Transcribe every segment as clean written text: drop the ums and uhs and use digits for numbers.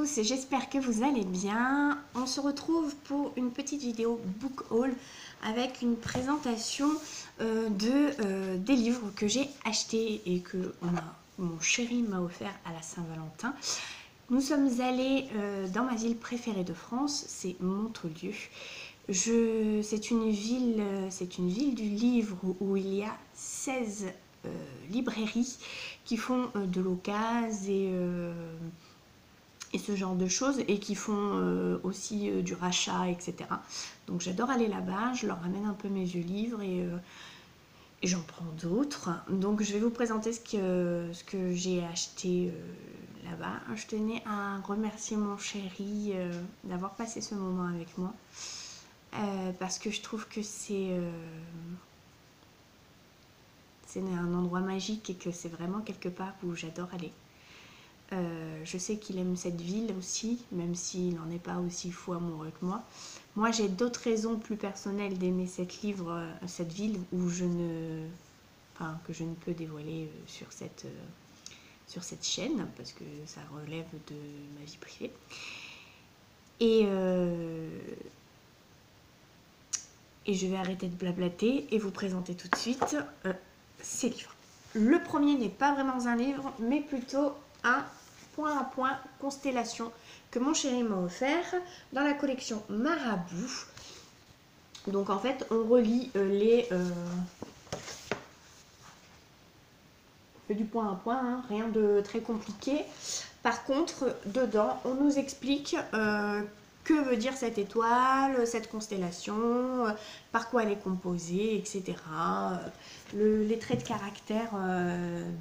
tous et j'espère que vous allez bien. On se retrouve pour une petite vidéo book haul avec une présentation des livres que j'ai achetés et que mon chéri m'a offert à la Saint-Valentin. Nous sommes allés dans ma ville préférée de France, c'est Montaulieu. C'est une ville du livre où il y a 16 librairies qui font de l'occasion et ce genre de choses et qui font aussi du rachat, etc. Donc j'adore aller là-bas, je leur ramène un peu mes vieux livres et j'en prends d'autres. Donc je vais vous présenter ce que j'ai acheté là-bas. Je tenais à remercier mon chéri d'avoir passé ce moment avec moi. Parce que je trouve que c'est un endroit magique et que c'est vraiment quelque part où j'adore aller. Je sais qu'il aime cette ville aussi, même s'il n'en est pas aussi fou amoureux que moi. Moi, j'ai d'autres raisons plus personnelles d'aimer cette ville où que je ne peux dévoiler sur cette chaîne, parce que ça relève de ma vie privée. Et je vais arrêter de blablater et vous présenter tout de suite ces livres. Le premier n'est pas vraiment un livre, mais plutôt un point à point constellation que mon chéri m'a offert dans la collection Marabout. Donc en fait, on relie du point à point, hein, rien de très compliqué. Par contre, dedans, on nous explique que veut dire cette étoile, cette constellation, par quoi elle est composée, etc. Les traits de caractère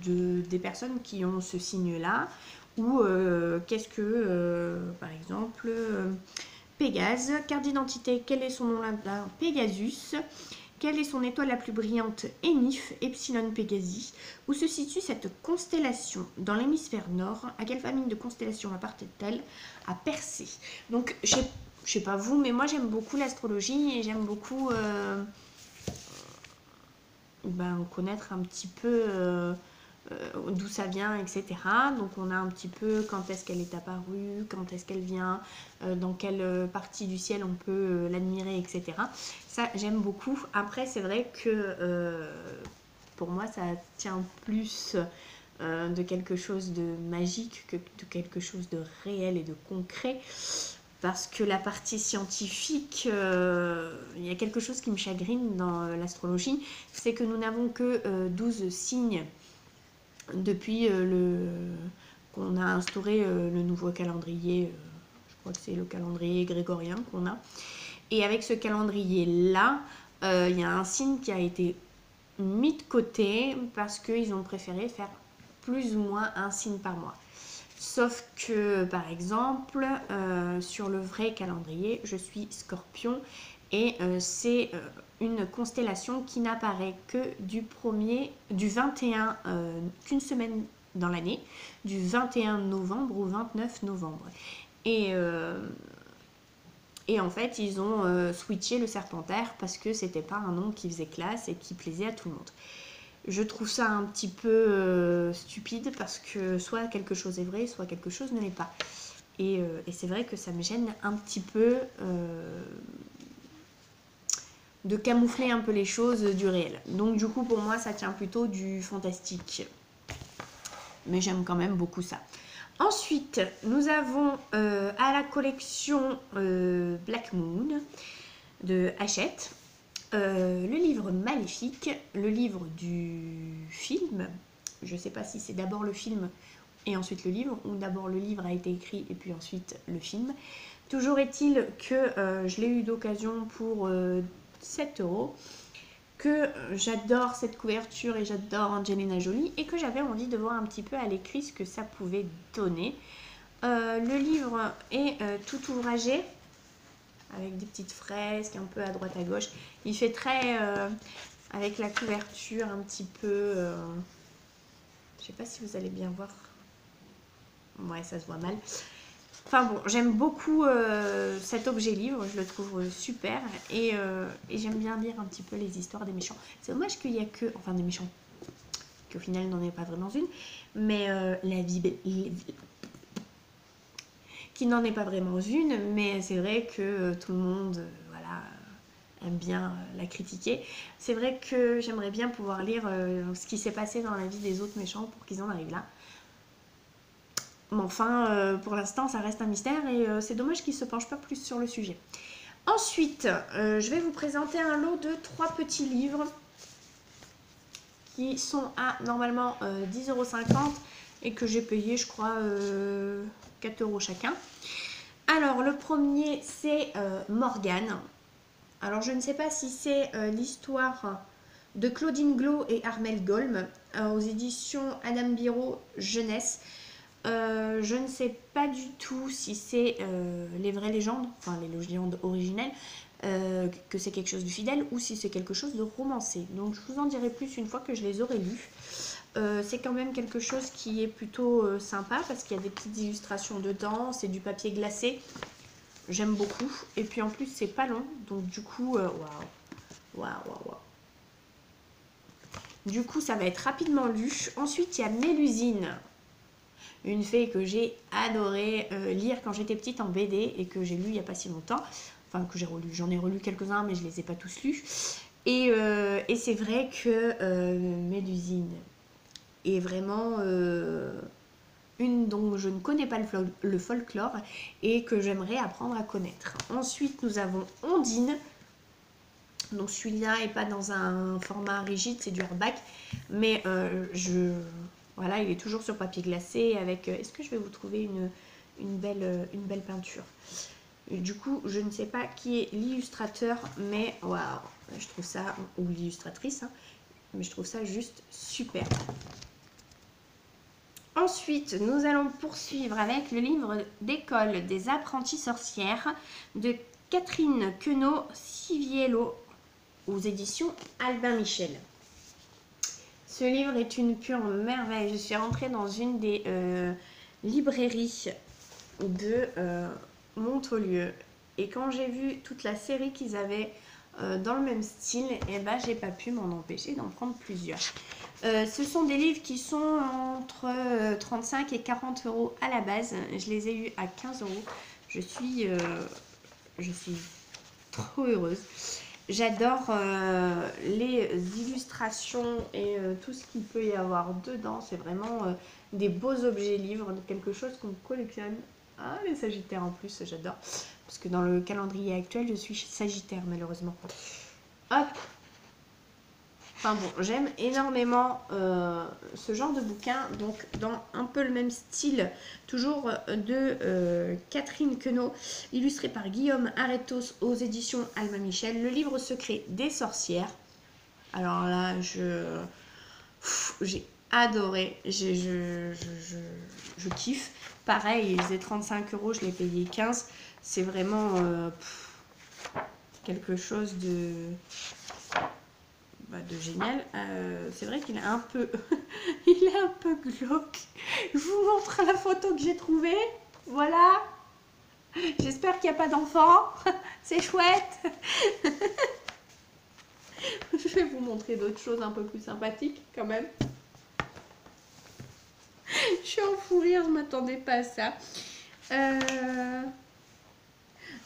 des personnes qui ont ce signe-là, ou qu'est-ce que, par exemple, Pégase, carte d'identité, quel est son nom là-bas? Pégasus. Quelle est son étoile la plus brillante? Enif, Epsilon Pégasi. Où se situe cette constellation dans l'hémisphère nord? À quelle famille de constellations appartient-elle? À Persée. Donc, je sais pas vous, mais moi j'aime beaucoup l'astrologie et j'aime beaucoup connaître un petit peu d'où ça vient, etc. Donc on a un petit peu quand est-ce qu'elle est apparue, quand est-ce qu'elle vient, dans quelle partie du ciel on peut l'admirer, etc. Ça, j'aime beaucoup. Après, c'est vrai que pour moi, ça tient plus de quelque chose de magique que de quelque chose de réel et de concret. Parce que la partie scientifique, il y a quelque chose qui me chagrine dans l'astrologie, c'est que nous n'avons que 12 signes depuis qu'on a instauré le nouveau calendrier, je crois que c'est le calendrier grégorien qu'on a. Et avec ce calendrier-là, il y a un signe qui a été mis de côté parce qu'ils ont préféré faire plus ou moins un signe par mois. Sauf que, par exemple, sur le vrai calendrier, je suis Scorpion et c'est une constellation qui n'apparaît que du 21, qu'une semaine dans l'année, du 21 novembre au 29 novembre. Et en fait, ils ont switché le Serpentaire parce que c'était pas un nom qui faisait classe et qui plaisait à tout le monde. Je trouve ça un petit peu stupide parce que soit quelque chose est vrai, soit quelque chose ne l'est pas. Et c'est vrai que ça me gêne un petit peu de camoufler un peu les choses du réel. Donc du coup, pour moi, ça tient plutôt du fantastique. Mais j'aime quand même beaucoup ça. Ensuite, nous avons à la collection Black Moon de Hachette. Le livre Maléfique, le livre du film. Je ne sais pas si c'est d'abord le film et ensuite le livre, ou d'abord le livre a été écrit et puis ensuite le film. Toujours est-il que je l'ai eu d'occasion pour 7 €, que j'adore cette couverture et j'adore Angelina Jolie et que j'avais envie de voir un petit peu à l'écrit ce que ça pouvait donner. Le livre est tout ouvragé avec des petites fresques un peu à droite à gauche. Il fait très avec la couverture un petit peu je sais pas si vous allez bien voir. Ouais, ça se voit mal. Enfin bon, j'aime beaucoup cet objet livre, je le trouve super et j'aime bien lire un petit peu les histoires des méchants. C'est dommage qu'il y a que, enfin des méchants, qu'au final il n'en est pas vraiment une, mais qui n'en est pas vraiment une, mais c'est vrai que tout le monde voilà, aime bien la critiquer. C'est vrai que j'aimerais bien pouvoir lire ce qui s'est passé dans la vie des autres méchants pour qu'ils en arrivent là. Mais enfin, pour l'instant, ça reste un mystère et c'est dommage qu'ils ne se penchent pas plus sur le sujet. Ensuite, je vais vous présenter un lot de 3 petits livres qui sont à normalement 10,50 € et que j'ai payé, je crois, 4 € chacun. Alors, le premier, c'est Morgane. Alors, je ne sais pas si c'est l'histoire de Claudine Glo et Armel Golm aux éditions Adam Biro Jeunesse. Je ne sais pas du tout si c'est les vraies légendes, enfin les légendes originelles, que c'est quelque chose de fidèle ou si c'est quelque chose de romancé. Donc je vous en dirai plus une fois que je les aurai lus. C'est quand même quelque chose qui est plutôt sympa parce qu'il y a des petites illustrations dedans, c'est du papier glacé. J'aime beaucoup. Et puis en plus c'est pas long, donc du coup, waouh. Du coup ça va être rapidement lu. Ensuite il y a Mélusine. Une fée que j'ai adoré lire quand j'étais petite en BD et que j'ai lu il n'y a pas si longtemps. Enfin, que j'ai relu. J'en ai relu quelques-uns, mais je ne les ai pas tous lus. Et c'est vrai que Mélusine est vraiment une dont je ne connais pas le folklore et que j'aimerais apprendre à connaître. Ensuite, nous avons Ondine. Donc celui-là n'est pas dans un format rigide, c'est du hardback. Mais voilà, il est toujours sur papier glacé avec... Est-ce que je vais vous trouver une belle peinture? Du coup, je ne sais pas qui est l'illustrateur, mais waouh, je trouve ça... Ou l'illustratrice, hein, mais je trouve ça juste super. Ensuite, nous allons poursuivre avec le livre d'école des apprenties sorcières de Catherine Queneau-Civiello aux éditions Albin Michel. Ce livre est une pure merveille. Je suis rentrée dans une des librairies de Montaulieu. Et quand j'ai vu toute la série qu'ils avaient dans le même style, eh ben, j'ai pas pu m'en empêcher d'en prendre plusieurs. Ce sont des livres qui sont entre 35 et 40 € à la base. Je les ai eus à 15 €. Je suis trop heureuse. J'adore les illustrations et tout ce qu'il peut y avoir dedans. C'est vraiment des beaux objets livres, quelque chose qu'on collectionne. Ah, les Sagittaires en plus, j'adore. Parce que dans le calendrier actuel, je suis Sagittaire malheureusement. Hop. Enfin bon, j'aime énormément ce genre de bouquin. Donc dans un peu le même style, toujours de Catherine Queneau, illustré par Guillaume Aretos aux éditions Albin Michel. Le livre secret des sorcières. Alors là, j'ai adoré. Je kiffe. Pareil, il faisait 35 €, je l'ai payé 15 €. C'est vraiment quelque chose de génial. C'est vrai qu'il est un peu il est un peu glauque. Je vous montre la photo que j'ai trouvée. Voilà. J'espère qu'il n'y a pas d'enfant. C'est chouette. Je vais vous montrer d'autres choses un peu plus sympathiques quand même. Je suis en fou rire, je ne m'attendais pas à ça.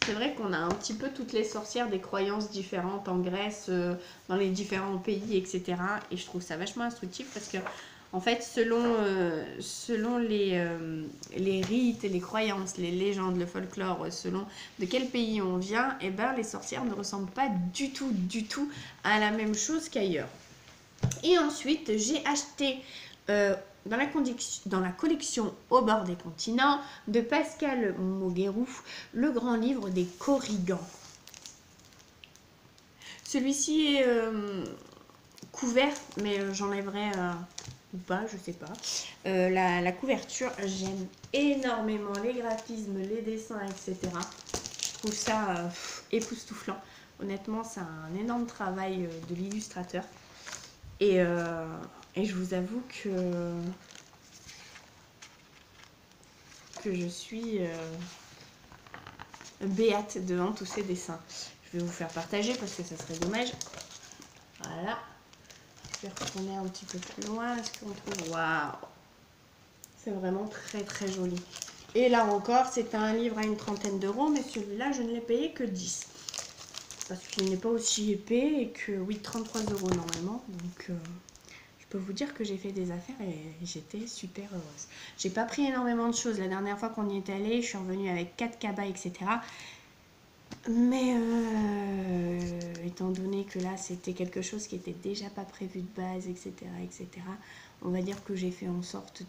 C'est vrai qu'on a un petit peu toutes les sorcières des croyances différentes en Grèce, dans les différents pays, etc. Et je trouve ça vachement instructif parce que, en fait, selon les rites, les croyances, les légendes, le folklore, selon de quel pays on vient, eh ben, les sorcières ne ressemblent pas du tout à la même chose qu'ailleurs. Et ensuite, j'ai acheté... dans la collection Au bord des continents de Pascal Mauguérou, le grand livre des Korrigans. Celui-ci est couvert, mais j'enlèverai ou pas, je sais pas. La couverture, j'aime énormément les graphismes, les dessins, etc. Je trouve ça époustouflant. Honnêtement, c'est un énorme travail de l'illustrateur. Et je vous avoue que je suis béate devant tous ces dessins. Je vais vous faire partager parce que ça serait dommage. Voilà. Je vais retourner un petit peu plus loin. Est-ce qu'on trouve... Waouh! C'est vraiment très très joli. Et là encore, c'était un livre à une trentaine d'euros, mais celui-là, je ne l'ai payé que 10. Parce qu'il n'est pas aussi épais et que, oui, 33 euros normalement. Donc, je peux vous dire que j'ai fait des affaires et j'étais super heureuse. J'ai pas pris énormément de choses. La dernière fois qu'on y est allé, je suis revenue avec 4 cabas, etc. Mais étant donné que là, c'était quelque chose qui était déjà pas prévu de base, etc., etc., on va dire que j'ai fait en sorte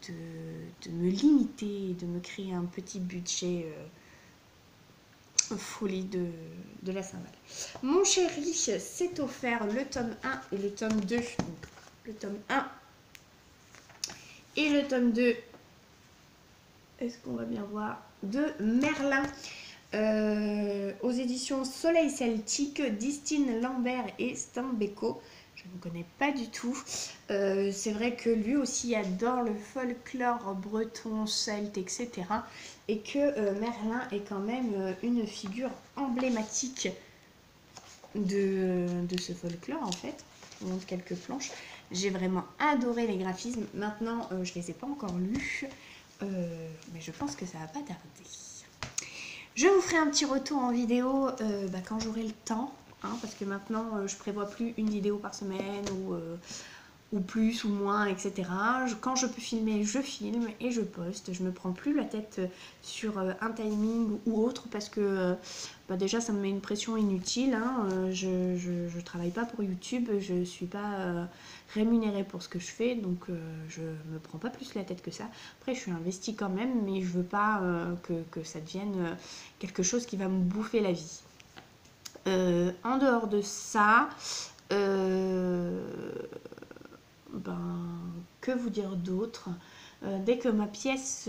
de me limiter et de me créer un petit budget folie de la Saint-Val. Mon chéri s'est offert le tome 1 et le tome 2. Donc, le tome 1 et le tome 2. Est-ce qu'on va bien voir? De Merlin. Aux éditions Soleil Celtique, d'Istine Lambert et Steinbecko. Je ne connais pas du tout. C'est vrai que lui aussi adore le folklore breton, celte, etc. Et que Merlin est quand même une figure emblématique de ce folklore en fait. Je vous montre quelques planches. J'ai vraiment adoré les graphismes. Maintenant, je ne les ai pas encore lus. Mais je pense que ça va pas tarder. Je vous ferai un petit retour en vidéo quand j'aurai le temps, hein, parce que maintenant je prévois plus une vidéo par semaine ou plus ou moins, etc. Quand je peux filmer, je filme et je poste. Je me prends plus la tête sur un timing ou autre parce que déjà ça me met une pression inutile. Hein. Je travaille pas pour YouTube, je suis pas rémunérée pour ce que je fais, donc je me prends pas plus la tête que ça. Après je suis investie quand même, mais je veux pas que ça devienne quelque chose qui va me bouffer la vie. En dehors de ça, que vous dire d'autre? Dès que ma pièce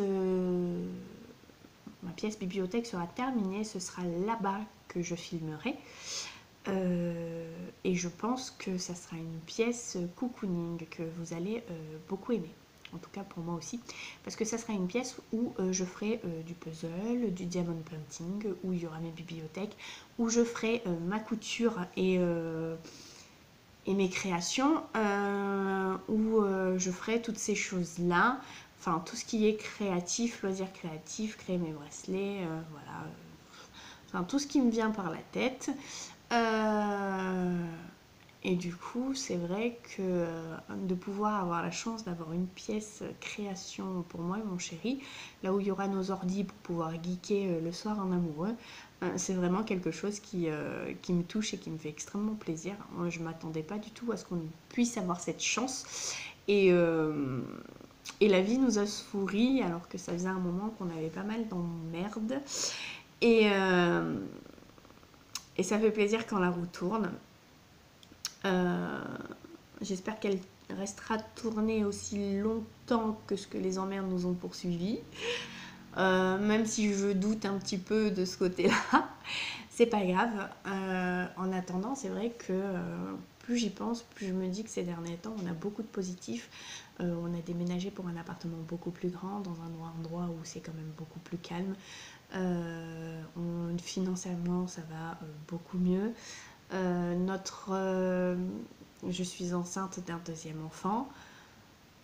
bibliothèque sera terminée, ce sera là-bas que je filmerai. Et je pense que ça sera une pièce cocooning que vous allez beaucoup aimer. En tout cas pour moi aussi. Parce que ça sera une pièce où je ferai du puzzle, du diamond painting, où il y aura mes bibliothèques, où je ferai ma couture et mes créations, où je ferai toutes ces choses-là. Enfin, tout ce qui est créatif, loisirs créatifs, créer mes bracelets, voilà. Enfin, tout ce qui me vient par la tête. Et du coup, c'est vrai que de pouvoir avoir la chance d'avoir une pièce création pour moi et mon chéri, là où il y aura nos ordis pour pouvoir geeker le soir en amoureux, c'est vraiment quelque chose qui me touche et qui me fait extrêmement plaisir. Moi, je ne m'attendais pas du tout à ce qu'on puisse avoir cette chance. Et la vie nous a souri alors que ça faisait un moment qu'on avait pas mal d'emmerdes. Et ça fait plaisir quand la roue tourne. J'espère qu'elle restera tournée aussi longtemps que ce que les emmerdes nous ont poursuivis. Même si je doute un petit peu de ce côté-là, c'est pas grave. En attendant, c'est vrai que plus j'y pense, plus je me dis que ces derniers temps, on a beaucoup de positifs. On a déménagé pour un appartement beaucoup plus grand, dans un endroit où c'est quand même beaucoup plus calme. Financièrement, ça va beaucoup mieux. Je suis enceinte d'un deuxième enfant.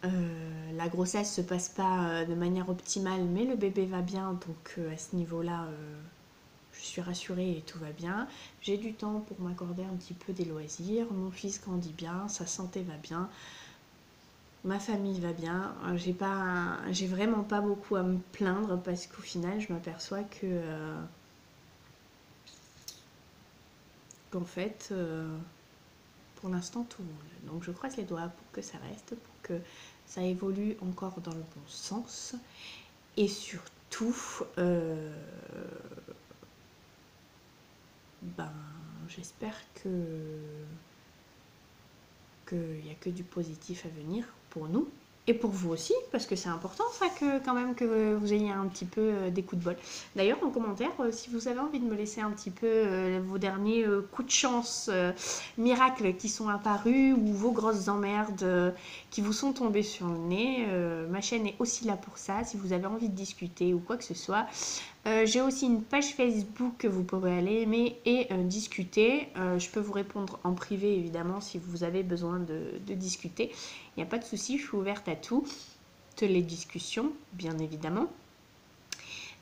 La grossesse se passe pas de manière optimale, mais le bébé va bien, donc à ce niveau-là, je suis rassurée et tout va bien. J'ai du temps pour m'accorder un petit peu des loisirs. Mon fils grandit bien, sa santé va bien, ma famille va bien. J'ai vraiment pas beaucoup à me plaindre parce qu'au final, je m'aperçois qu'en fait, pour l'instant, tout roule. Donc je croise les doigts pour que ça reste, pour que ça évolue encore dans le bon sens. Et surtout, j'espère qu'il n'y a que du positif à venir pour nous. Et pour vous aussi, parce que c'est important ça quand même que vous ayez un petit peu des coups de bol. D'ailleurs en commentaire, si vous avez envie de me laisser un petit peu vos derniers coups de chance, miracles qui sont apparus ou vos grosses emmerdes qui vous sont tombées sur le nez, ma chaîne est aussi là pour ça, si vous avez envie de discuter ou quoi que ce soit. J'ai aussi une page Facebook que vous pourrez aller aimer et discuter. Je peux vous répondre en privé évidemment si vous avez besoin de discuter. Il n'y a pas de souci, je suis ouverte à tout. Les discussions, bien évidemment.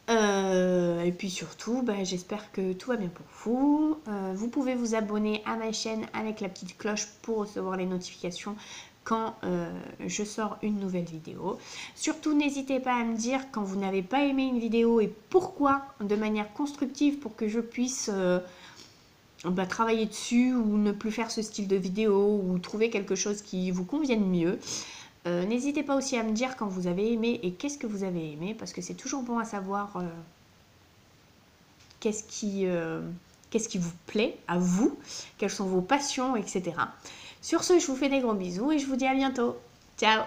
Et puis surtout, j'espère que tout va bien pour vous. Vous pouvez vous abonner à ma chaîne avec la petite cloche pour recevoir les notifications quand je sors une nouvelle vidéo. Surtout, n'hésitez pas à me dire quand vous n'avez pas aimé une vidéo et pourquoi, de manière constructive, pour que je puisse travailler dessus ou ne plus faire ce style de vidéo ou trouver quelque chose qui vous convienne mieux. N'hésitez pas aussi à me dire quand vous avez aimé et qu'est-ce que vous avez aimé, parce que c'est toujours bon à savoir qu'est-ce qui vous plaît à vous, quelles sont vos passions, etc. Sur ce, je vous fais des gros bisous et je vous dis à bientôt. Ciao!